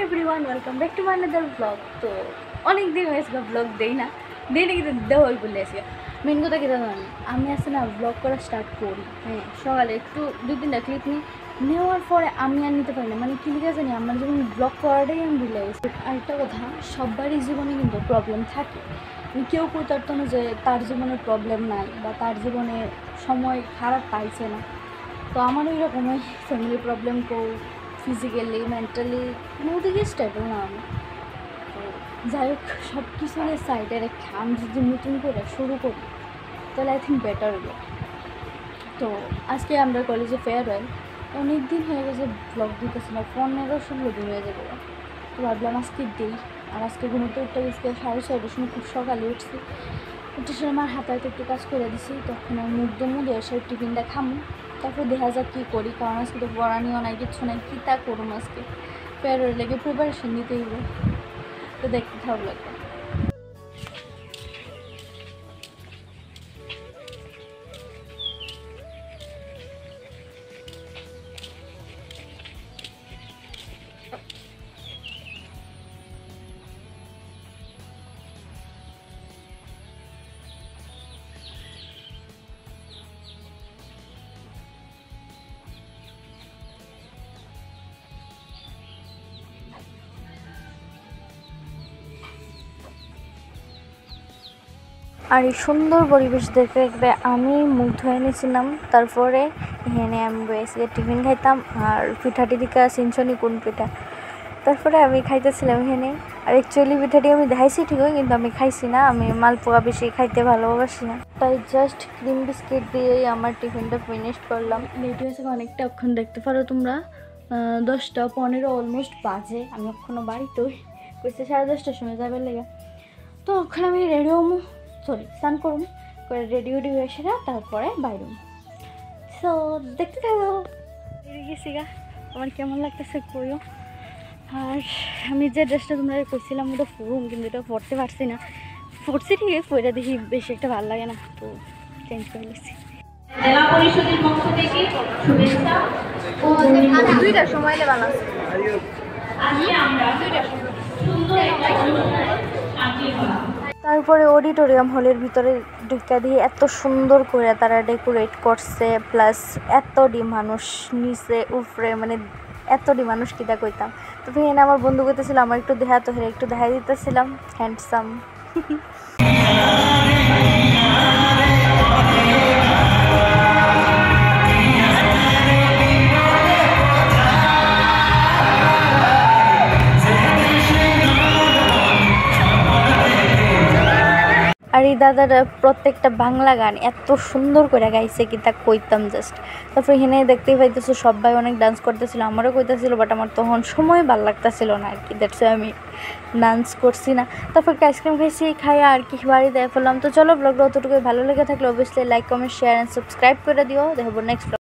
Everyone welcome back to my another blog. तो अनेक दिन হয়েছে ব্লগ দেই না কিন্তু দেওয়াই বলে আসি। মেন কথা কি জানেন, আমি আসলে না ব্লগ করা স্টার্ট করি, হ্যাঁ সকালে একটু দুই তিনটা ক্লিপ নেওয়ার পরে আমি আর নিতে পারি না, মানে কি লিখে জানি আমার জীবন ব্লগ করাটাই আমি ভুলে গেছি। আরেকটা কথা, সবারই জীবনে কিন্তু প্রবলেম থাকে, কেউ কেউ পারতো না যে তার জীবনে প্রবলেম নাই বা তার জীবনে সময় খারাপ পাইছে না। তো আমার ওই রকমই ফ্যামিলি প্রবলেম কেউ ফিজিক্যালি মেন্টালি কোনো স্টেবল না আমি। তো যাই হোক, সব কিছুর সাইডে রেখে আমি যদি নতুন করে শুরু করি তাহলে আই থিঙ্ক বেটার হবে। তো আজকে আমরা কলেজে ফেয়ারওয়েল, অনেক দিন হয়ে গেছে ব্লগ দিতেছি না, 15-16 দিন হয়ে যাবে। তো ভাবলাম আজকে দিই। আর আজকে ঘুমোতে উঠতে গেছি 6:30টার সময়, খুব সকালে উঠছি। উঠে সে আমার হাতে একটু কাজ করে দিছি, তখন আমি মুখ এসে টিফিনটা খামো, তারপর দেখা যাক কী করি, কারণ আজকে তো পড়ানিও নাই, কিচ্ছু নাই, কী তা করুম আজকে ফেয়ারওয়েল লেগে প্রিপারেশন নিতেই হবে। তো দেখতে ভালো লাগবে। আর এই সুন্দর পরিবেশ দেখতে দেখতে আমি মুখ ধুয়ে নিয়েছিলাম। তারপরে এখানে আমি বসে টিফিন খাইতাম, আর পিঠাটি দিকে সিনছনি কোন পিঠা, তারপরে আমি খাইতেছিলাম এখানে। আর অ্যাকচুয়ালি পিঠাটি আমি দেখাইছি ঠিকই, কিন্তু আমি খাইছি না, আমি মালপোয়া বেশি খাইতে ভালোবাসি না, তাই জাস্ট ক্রিম বিস্কিট দিয়েই আমার টিফিনটা ফিনিশ করলাম। লেট হয়েছে অনেকটা, অক্ষণ দেখতে পারো তোমরা 10:15 অলমোস্ট বাজে। আমি এখনও বাড়িতে কইছে 10:30টার সময় যাবার লেগে। তো ওখানে আমি স্নান করুন করে রেডি হয়ে এসে তারপরে বাইরে। সো দেখতে থাকো, বেরিয়ে গেছি গা, আমার কেমন লাগতেছে কইও। আর আমি যে ড্রেসটা তোমরা কইছিলাম ওটা পরুম, কিন্তু এটা পরতে পারছি না, পরছি ঠিকই, পরে দেখি বেশি একটা ভালো লাগে না, তো চেঞ্জ করে নিচ্ছি। জেলা পরিষদের পক্ষ থেকে শুভেচ্ছা ও দুইটার সময় বানাচ্ছি। আজকে আমরা সুন্দর একটা সাজিয়ে করলাম। তারপরে অডিটোরিয়াম হলের ভিতরে ঢুকা দিয়ে এত সুন্দর করে তারা ডেকোরেট করছে, প্লাস এতটি মানুষ নিচে উপরে, মানে এতটি মানুষ কিতা কইতাম। তো এখানে আমার বন্ধু কইতেছিল আমার একটু একটু দেখাই দিতেছিলাম, হ্যান্ডসাম। আর এই দাদারা প্রত্যেকটা বাংলা গান এত সুন্দর করে গাইছে কি তা কইতাম জাস্ট। তারপর এখানে দেখতেই পাইতেছো সবাই অনেক ডান্স করতেছিল, আমারও কইতেছিল, বাট আমার তখন সময় ভালো লাগতেছিল না আর কি, দ্যাটস আমি ডান্স করছি না। তারপর একটা আইসক্রিম খাইছি, খাইয়া আর কি বাড়ি দিয়ে ফেললাম। তো চলো, ব্লগটা অতটুকুই, ভালো লেগে থাকলে obviously like comment share and subscribe করে দিও। দেখবো নেক্সট ব্লগ।